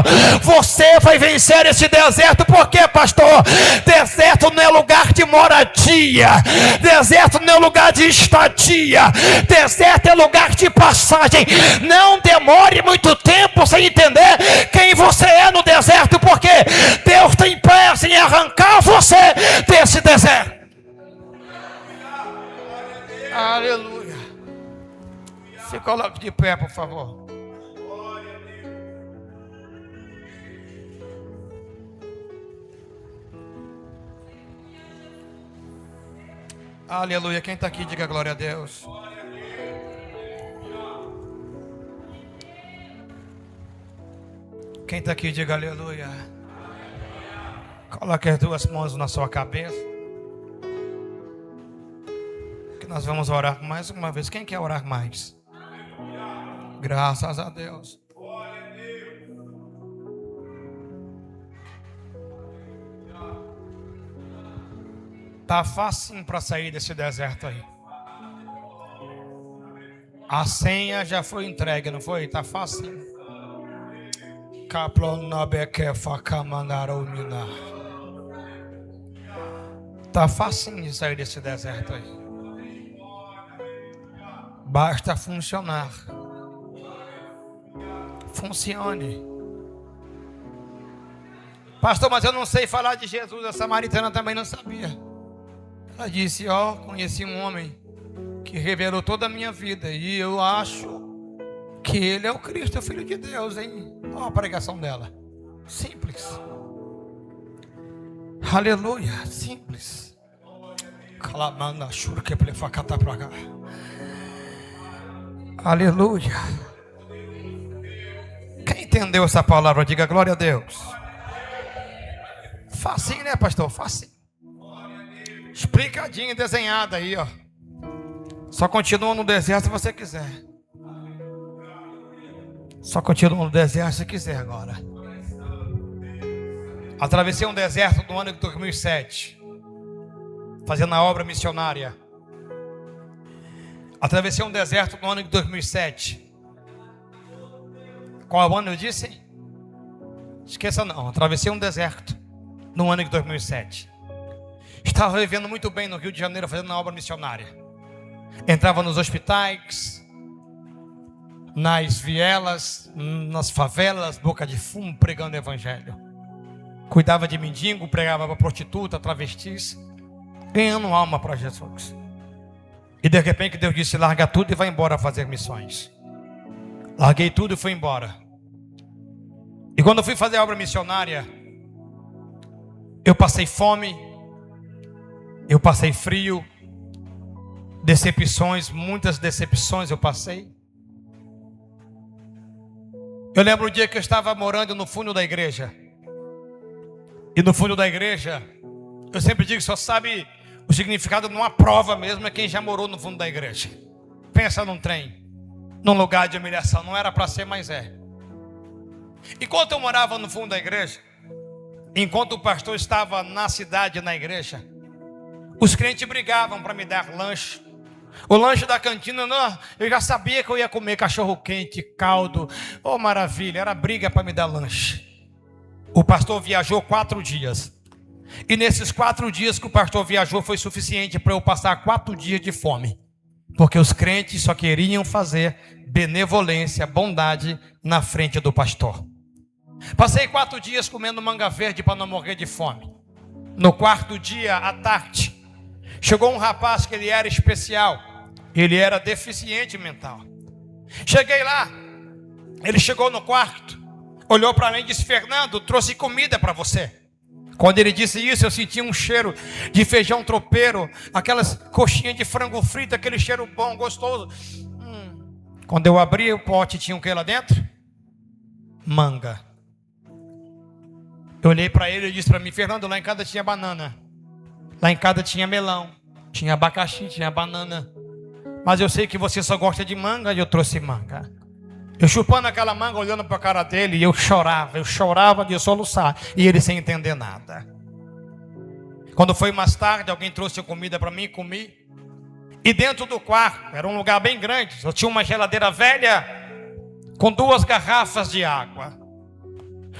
Você vai vencer esse deserto. Por quê, pastor? Deserto não é lugar de moradia. Deserto não é lugar de estadia. Deserto é lugar de passagem. Não demore muito tempo sem entender quem você é no deserto, porque Deus tem pressa em arrancar você desse deserto. Aleluia. Se coloque de pé, por favor. Aleluia. Quem está aqui, diga glória a Deus. Quem está aqui, diga aleluia. Coloque as 2 mãos na sua cabeça, que nós vamos orar mais uma vez. Quem quer orar mais? Graças a Deus. Tá fácil para sair desse deserto aí. A senha já foi entregue, não foi? Tá fácil. Tá fácil de sair desse deserto aí. Basta funcionar. Funcione. Pastor, mas eu não sei falar de Jesus. A samaritana também não sabia. Ela disse, conheci um homem que revelou toda a minha vida e eu acho que ele é o Cristo, o Filho de Deus, hein? Olha a pregação dela. Simples. Aleluia, simples. Aleluia. Quem entendeu essa palavra, diga glória a Deus. Facinho, né, pastor? Facinho. Explicadinho, desenhada aí, Só continua no deserto se você quiser. Só continua no deserto se quiser agora. Atravessei um deserto no ano de 2007, fazendo a obra missionária. Atravessei um deserto no ano de 2007. Qual ano eu disse? Esqueça não, atravessei um deserto no ano de 2007. Estava vivendo muito bem no Rio de Janeiro, fazendo a obra missionária. Entrava nos hospitais, nas vielas, nas favelas, boca de fumo, pregando o evangelho. Cuidava de mendigo, pregava para prostituta, travestis, ganhando alma para Jesus. E de repente Deus disse, larga tudo e vai embora fazer missões. Larguei tudo e fui embora. E quando eu fui fazer a obra missionária, eu passei fome, eu passei frio, decepções, muitas decepções eu passei. Eu lembro o dia que eu estava morando no fundo da igreja. E no fundo da igreja Eu sempre digo que só sabe o significado numa prova mesmo é quem já morou no fundo da igreja. Pensa num trem, num lugar de humilhação. Não era para ser, mas é. Enquanto eu morava no fundo da igreja, enquanto o pastor estava na cidade, na igreja, os crentes brigavam para me dar lanche. O lanche da cantina, não, eu já sabia que eu ia comer cachorro quente, caldo. Oh, maravilha, era briga para me dar lanche. O pastor viajou 4 dias. E nesses 4 dias que o pastor viajou foi suficiente para eu passar 4 dias de fome. Porque os crentes só queriam fazer benevolência, bondade na frente do pastor. Passei 4 dias comendo manga verde para não morrer de fome. No 4º dia, à tarde, chegou um rapaz que ele era especial. Ele era deficiente mental. Cheguei lá, ele chegou no quarto, olhou para mim e disse: Fernando, trouxe comida para você. Quando ele disse isso, eu senti um cheiro de feijão tropeiro, aquelas coxinhas de frango frito, aquele cheiro bom, gostoso. Quando eu abri o pote, tinha o que lá dentro? Manga. Eu olhei para ele e disse para mim: Fernando, lá em casa tinha banana, lá em casa tinha melão, tinha abacaxi, tinha banana, mas eu sei que você só gosta de manga e eu trouxe manga. Eu chupando aquela manga, olhando para a cara dele, e eu chorava de soluçar, e ele sem entender nada. Quando foi mais tarde, alguém trouxe comida para mim, comi. E dentro do quarto, era um lugar bem grande, só tinha uma geladeira velha, com 2 garrafas de água,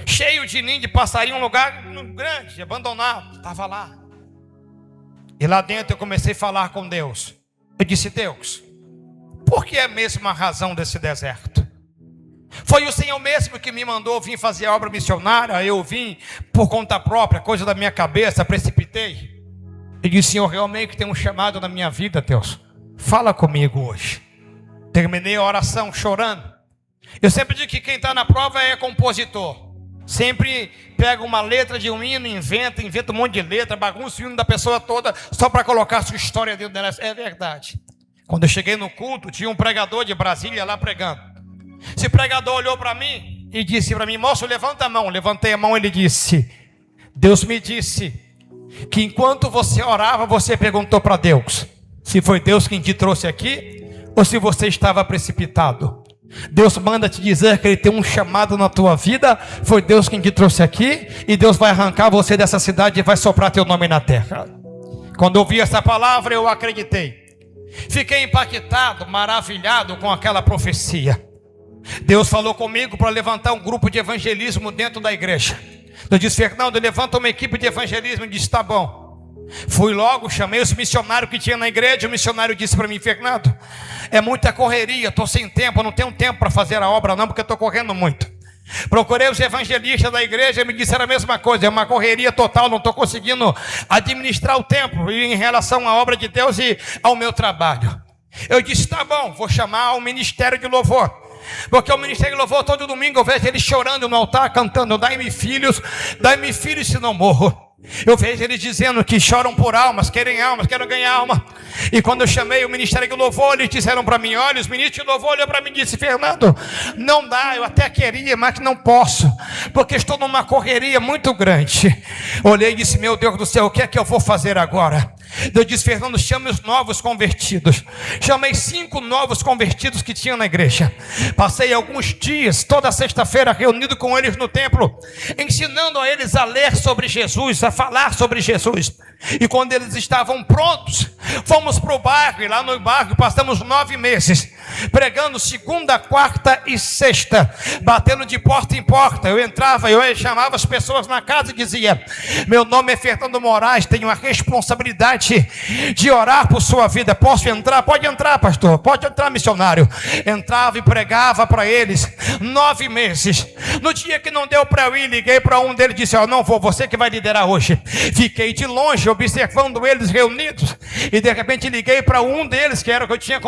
cheio de ninho de passarinho, um lugar grande, abandonado, estava lá. E lá dentro eu comecei a falar com Deus. Eu disse: Deus, por que é a mesma razão desse deserto? Foi o Senhor mesmo que me mandou vir fazer a obra missionária. Eu vim por conta própria, coisa da minha cabeça, precipitei. E disse: Senhor, realmente tem um chamado na minha vida, Deus. Fala comigo hoje. Terminei a oração chorando. Eu sempre digo que quem está na prova é compositor. Sempre pega uma letra de um hino, inventa um monte de letra, bagunça o hino da pessoa toda, só para colocar a sua história dentro dela. É verdade. Quando eu cheguei no culto, tinha um pregador de Brasília lá pregando. Esse pregador olhou para mim e disse para mim: moço, levanta a mão. Levantei a mão, ele disse: Deus me disse que enquanto você orava, você perguntou para Deus se foi Deus quem te trouxe aqui ou se você estava precipitado. Deus manda te dizer que Ele tem um chamado na tua vida. Foi Deus quem te trouxe aqui, e Deus vai arrancar você dessa cidade e vai soprar teu nome na terra. Quando eu ouvi essa palavra, eu acreditei. Fiquei impactado, maravilhado com aquela profecia. Deus falou comigo para levantar um grupo de evangelismo dentro da igreja. Eu disse: Fernando, levanta uma equipe de evangelismo. Ele disse: tá bom. Fui logo, chamei os missionários que tinha na igreja. O missionário disse para mim: Fernando, é muita correria, estou sem tempo, não tenho tempo para fazer a obra não, porque estou correndo muito. Procurei os evangelistas da igreja e me disseram a mesma coisa: é uma correria total, não estou conseguindo administrar o tempo em relação à obra de Deus e ao meu trabalho. Eu disse: tá bom, vou chamar o ministério de louvor. Porque o ministério de louvor, todo domingo eu vejo eles chorando no altar, cantando: dai-me filhos se não morro. Eu vejo eles dizendo que choram por almas, querem ganhar alma. E quando eu chamei o ministério de louvor, eles disseram para mim: olha, os ministros de louvor olhou para mim e disse: Fernando, não dá, eu até queria, mas não posso, porque estou numa correria muito grande. Olhei e disse: meu Deus do céu, o que é que eu vou fazer agora? Eu disse: Fernando, chame os novos convertidos. Chamei 5 novos convertidos que tinham na igreja. Passei alguns dias, toda sexta-feira, reunido com eles no templo, ensinando a eles a ler sobre Jesus, a falar sobre Jesus. E quando eles estavam prontos, fomos para o bairro. E lá no bairro passamos 9 meses pregando segunda, quarta e sexta, batendo de porta em porta. Eu entrava, eu chamava as pessoas na casa e dizia: meu nome é Fernando Moraes, tenho a responsabilidade de orar por sua vida. Posso entrar? Pode entrar, pastor, pode entrar, missionário. Entrava e pregava para eles 9 meses. No dia que não deu para eu ir, liguei para um deles e disse: não vou, você que vai liderar hoje. Fiquei de longe observando eles reunidos, e de repente liguei para um deles, que era o que eu tinha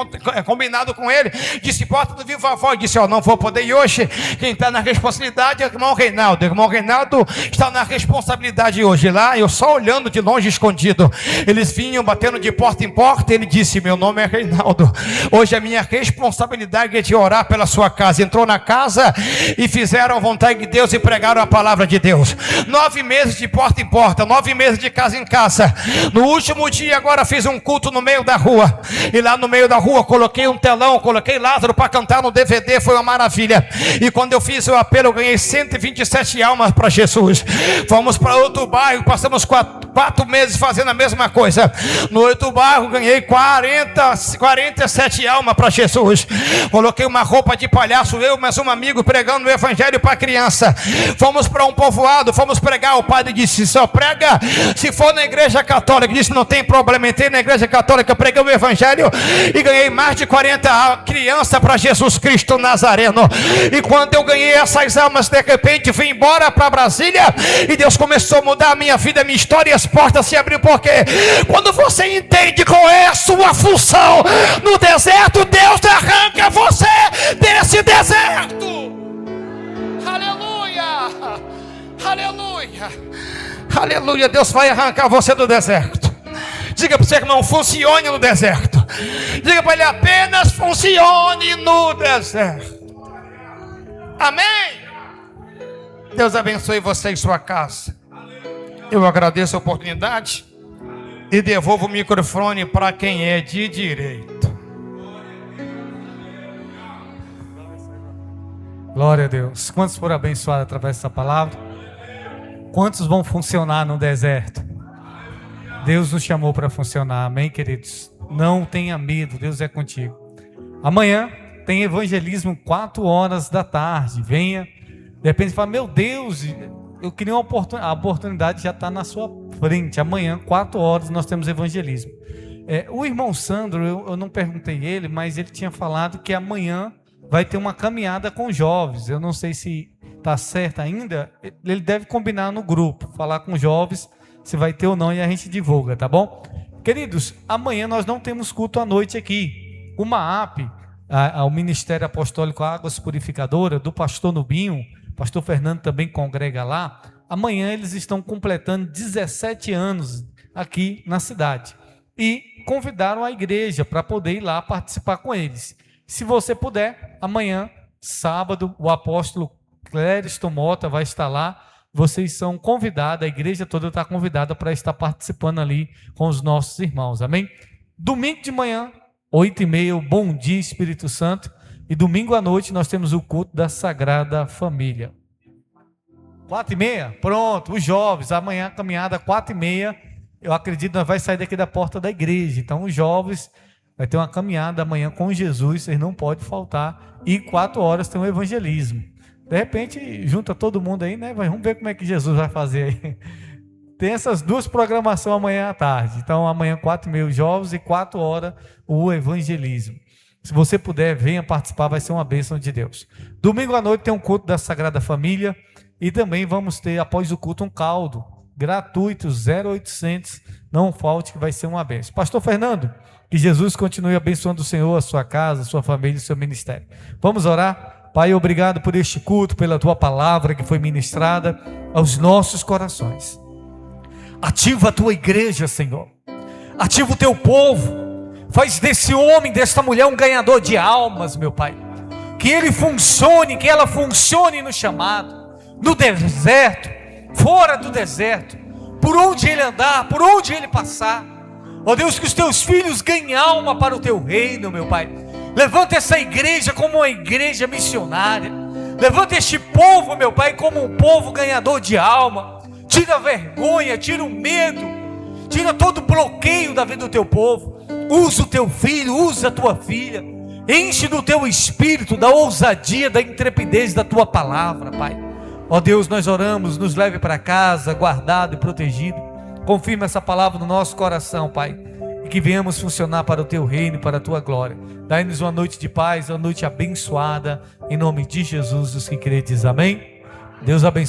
combinado com com ele, disse, bota no vivo a voz, disse, não vou poder ir hoje. Quem está na responsabilidade é o irmão Reinaldo. O irmão Reinaldo está na responsabilidade hoje. Lá, eu só olhando de longe, escondido. Eles vinham batendo de porta em porta. Ele disse, meu nome é Reinaldo. Hoje a minha responsabilidade é de orar pela sua casa. Entrou na casa e fizeram a vontade de Deus e pregaram a palavra de Deus. 9 meses de porta em porta, 9 meses de casa em casa. No último dia agora fiz um culto no meio da rua. E lá no meio da rua coloquei um telão, coloquei Lázaro para cantar no DVD. Foi uma maravilha. E quando eu fiz o apelo, eu ganhei 127 almas para Jesus. Fomos para outro bairro, passamos 4 meses fazendo a mesma coisa. No outro bairro ganhei 47 almas para Jesus. Coloquei uma roupa de palhaço, eu mais um amigo pregando o evangelho para criança. Fomos para um povoado, fomos pregar. O padre disse, só prega se for na igreja católica. Disse, não tem problema. Entrei na igreja católica, preguei o evangelho e ganhei mais de 40 crianças para Jesus Cristo Nazareno. E quando eu ganhei essas almas, de repente vim embora para Brasília e Deus começou a mudar a minha vida, a minha história, e as portas se abriram. Porque quando você entende qual é a sua função no deserto, Deus arranca você desse deserto. Aleluia, aleluia, aleluia. Deus vai arrancar você do deserto. Diga para o seu irmão, funcione no deserto. Diga para ele, apenas funcione no deserto. Amém. Deus abençoe você e sua casa. Eu agradeço a oportunidade e devolvo o microfone para quem é de direito. Glória a Deus. Quantos foram abençoados através dessa palavra? Quantos vão funcionar no deserto? Deus nos chamou para funcionar, amém, queridos? Não tenha medo, Deus é contigo. Amanhã tem evangelismo 4 horas da tarde. Venha. De repente fala, meu Deus, eu queria uma oportunidade. A oportunidade já está na sua frente. Amanhã, 4 horas, nós temos evangelismo. O irmão Sandro, eu não perguntei ele, mas ele tinha falado que amanhã vai ter uma caminhada com jovens. Eu não sei se está certo ainda. Ele deve combinar no grupo, falar com jovens se vai ter ou não, e a gente divulga, tá bom? Queridos, amanhã nós não temos culto à noite aqui. O MAAP, o Ministério Apostólico Águas Purificadoras, do pastor Nubinho, pastor Fernando também congrega lá. Amanhã eles estão completando 17 anos aqui na cidade. E convidaram a igreja para poder ir lá participar com eles. Se você puder, amanhã, sábado, o apóstolo Clériston Mota vai estar lá. Vocês são convidados, a igreja toda está convidada para estar participando ali com os nossos irmãos, amém? Domingo de manhã, 8h30, o Bom Dia Espírito Santo. E domingo à noite nós temos o culto da Sagrada Família. 4h30? Pronto, os jovens, amanhã a caminhada 4h30. Eu acredito que nós vamos sair daqui da porta da igreja. Então os jovens, vai ter uma caminhada amanhã com Jesus, vocês não podem faltar. E 4 horas tem um evangelismo. De repente, junta todo mundo aí, né? Vamos ver como é que Jesus vai fazer aí. Tem essas 2 programações amanhã à tarde. Então, amanhã 4h30 os jovens e 4 horas o evangelismo. Se você puder, venha participar, vai ser uma bênção de Deus. Domingo à noite tem um culto da Sagrada Família e também vamos ter, após o culto, um caldo gratuito, 0800. Não falte, que vai ser uma bênção. Pastor Fernando, que Jesus continue abençoando o Senhor, a sua casa, a sua família e o seu ministério. Vamos orar? Pai, obrigado por este culto, pela tua palavra que foi ministrada aos nossos corações. Ativa a tua igreja, Senhor. Ativa o teu povo. Faz desse homem, desta mulher um ganhador de almas, meu Pai. Que ele funcione, que ela funcione no chamado, no deserto, fora do deserto, por onde ele andar, por onde ele passar. Ó Deus, que os teus filhos ganhem alma para o teu reino, meu Pai. Levanta essa igreja como uma igreja missionária. Levanta este povo, meu Pai, como um povo ganhador de alma. Tira a vergonha, tira o medo, tira todo o bloqueio da vida do teu povo. Usa o teu filho, usa a tua filha. Enche do teu espírito, da ousadia, da intrepidez da tua palavra, Pai. Ó Deus, nós oramos, nos leve para casa, guardado e protegido. Confirma essa palavra no nosso coração, Pai. E que venhamos funcionar para o teu reino e para a tua glória. Dai-nos uma noite de paz, uma noite abençoada. Em nome de Jesus, os que credes. Amém. Deus abençoe.